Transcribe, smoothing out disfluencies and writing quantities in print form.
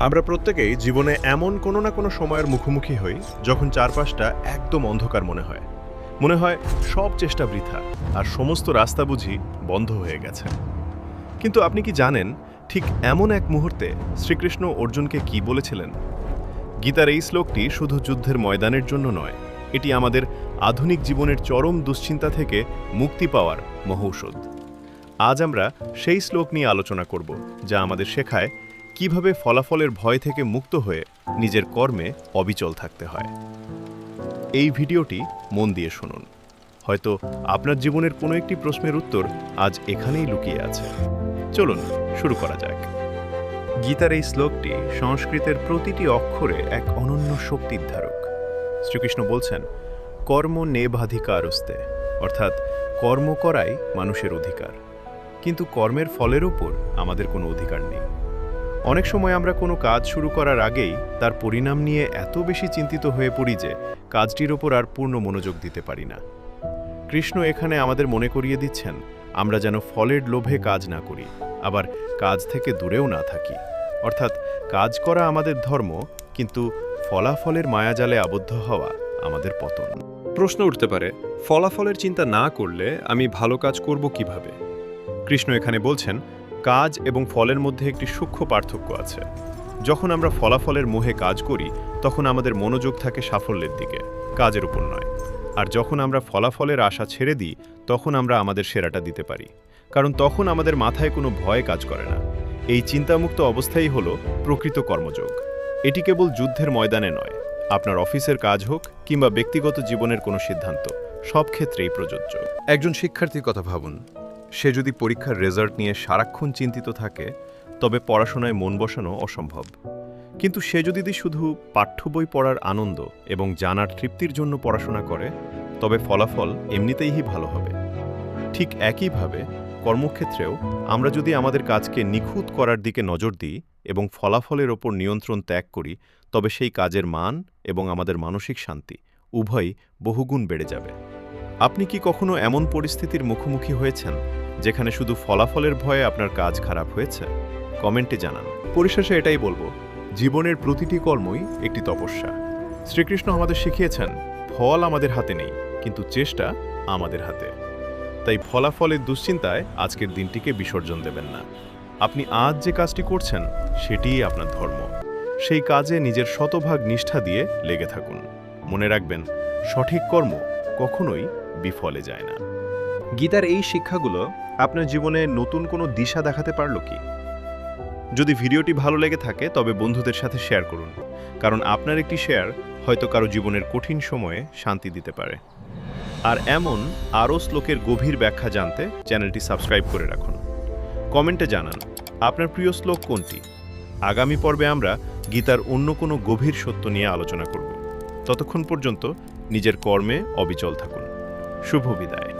আমরা প্রত্যেকেই জীবনে এমন কোনো না কোনো সময়ের মুখোমুখি হই যখন চারপাশটা একদম অন্ধকার মনে হয় সব চেষ্টা বৃথা আর সমস্ত রাস্তা বুঝি বন্ধ হয়ে গেছে। কিন্তু আপনি কি জানেন ঠিক এমন এক মুহূর্তে শ্রীকৃষ্ণ অর্জুনকে কি বলেছিলেন? গীতার এই শ্লোকটি শুধু যুদ্ধের ময়দানের জন্য নয়, এটি আমাদের আধুনিক জীবনের চরম দুশ্চিন্তা থেকে মুক্তি পাওয়ার মহৌষধ। আজ আমরা সেই শ্লোক নিয়ে আলোচনা করব, যা আমাদের শেখায় কিভাবে ফলাফলের ভয় থেকে মুক্ত হয়ে নিজের কর্মে অবিচল থাকতে হয়। এই ভিডিওটি মন দিয়ে শুনুন, হয়তো আপনার জীবনের কোনো একটি প্রশ্নের উত্তর আজ এখানেই লুকিয়ে আছে। চলুন শুরু করা যাক। গীতার এই শ্লোকটি সংস্কৃতের প্রতিটি অক্ষরে এক অনন্য শক্তির ধারক। শ্রীকৃষ্ণ বলছেন, কর্ম নেবাধিকারস্তে, অর্থাৎ কর্ম করাই মানুষের অধিকার, কিন্তু কর্মের ফলের উপর আমাদের কোনো অধিকার নেই। অনেক সময় আমরা কোনো কাজ শুরু করার আগেই তার পরিণাম নিয়ে এত বেশি চিন্তিত হয়ে পড়ি যে কাজটির ওপর আর পূর্ণ মনোযোগ দিতে পারি না। কৃষ্ণ এখানে আমাদের মনে করিয়ে দিচ্ছেন, আমরা যেন ফলের লোভে কাজ না করি, আবার কাজ থেকে দূরেও না থাকি। অর্থাৎ কাজ করা আমাদের ধর্ম, কিন্তু ফলাফলের মায়াজালে আবদ্ধ হওয়া আমাদের পতন। প্রশ্ন উঠতে পারে, ফলাফলের চিন্তা না করলে আমি ভালো কাজ করব কিভাবে? কৃষ্ণ এখানে বলছেন, কাজ এবং ফলের মধ্যে একটি সূক্ষ্ম পার্থক্য আছে। যখন আমরা ফলাফলের মোহে কাজ করি, তখন আমাদের মনোযোগ থাকে সাফল্যের দিকে, কাজের উপর নয়। আর যখন আমরা ফলাফলের আশা ছেড়ে দিই, তখন আমরা আমাদের সেরাটা দিতে পারি, কারণ তখন আমাদের মাথায় কোনো ভয় কাজ করে না। এই চিন্তামুক্ত অবস্থাই হলো প্রকৃত কর্মযোগ। এটি কেবল যুদ্ধের ময়দানে নয়, আপনার অফিসের কাজ হোক কিংবা ব্যক্তিগত জীবনের কোনো সিদ্ধান্ত, সব ক্ষেত্রেই প্রযোজ্য। একজন শিক্ষার্থীর কথা ভাবুন। সে যদি পরীক্ষার রেজাল্ট নিয়ে সারাক্ষণ চিন্তিত থাকে, তবে পড়াশোনায় মন বসানো অসম্ভব। কিন্তু সে যদি শুধু পাঠ্য বই পড়ার আনন্দ এবং জানার তৃপ্তির জন্য পড়াশোনা করে, তবে ফলাফল এমনিতেই ভালো হবে। ঠিক একইভাবে কর্মক্ষেত্রেও আমরা যদি আমাদের কাজকে নিখুঁত করার দিকে নজর দিই এবং ফলাফলের ওপর নিয়ন্ত্রণ ত্যাগ করি, তবে সেই কাজের মান এবং আমাদের মানসিক শান্তি উভয়ই বহুগুণ বেড়ে যাবে। আপনি কি কখনো এমন পরিস্থিতির মুখোমুখি হয়েছেন যেখানে শুধু ফলাফলের ভয়ে আপনার কাজ খারাপ হয়েছে? কমেন্টে জানান। পরিশেষে এটাই বলবো, জীবনের প্রতিটি কর্মই একটি তপস্যা। শ্রীকৃষ্ণ আমাদের শিখিয়েছেন, ফল আমাদের হাতে নেই, কিন্তু চেষ্টা আমাদের হাতে। তাই ফলাফলের দুশ্চিন্তায় আজকের দিনটিকে বিসর্জন দেবেন না। আপনি আজ যে কাজটি করছেন, সেটিই আপনার ধর্ম। সেই কাজে নিজের শতভাগ নিষ্ঠা দিয়ে লেগে থাকুন। মনে রাখবেন, সঠিক কর্ম কখনোই বিফলে যায় না। গীতার এই শিক্ষাগুলো আপনার জীবনে নতুন কোনো দিশা দেখাতে পারল কি? যদি ভিডিওটি ভালো লেগে থাকে, তবে বন্ধুদের সাথে শেয়ার করুন, কারণ আপনার একটি শেয়ার হয়তো কারো জীবনের কঠিন সময়ে শান্তি দিতে পারে। আর এমন আরও শ্লোকের গভীর ব্যাখ্যা জানতে চ্যানেলটি সাবস্ক্রাইব করে রাখুন। কমেন্টে জানান আপনার প্রিয় শ্লোক কোনটি। আগামী পর্বে আমরা গীতার অন্য কোনো গভীর সত্য নিয়ে আলোচনা করব। ততক্ষণ পর্যন্ত নিজের কর্মে অবিচল থাকুন। শুভ বিদায়।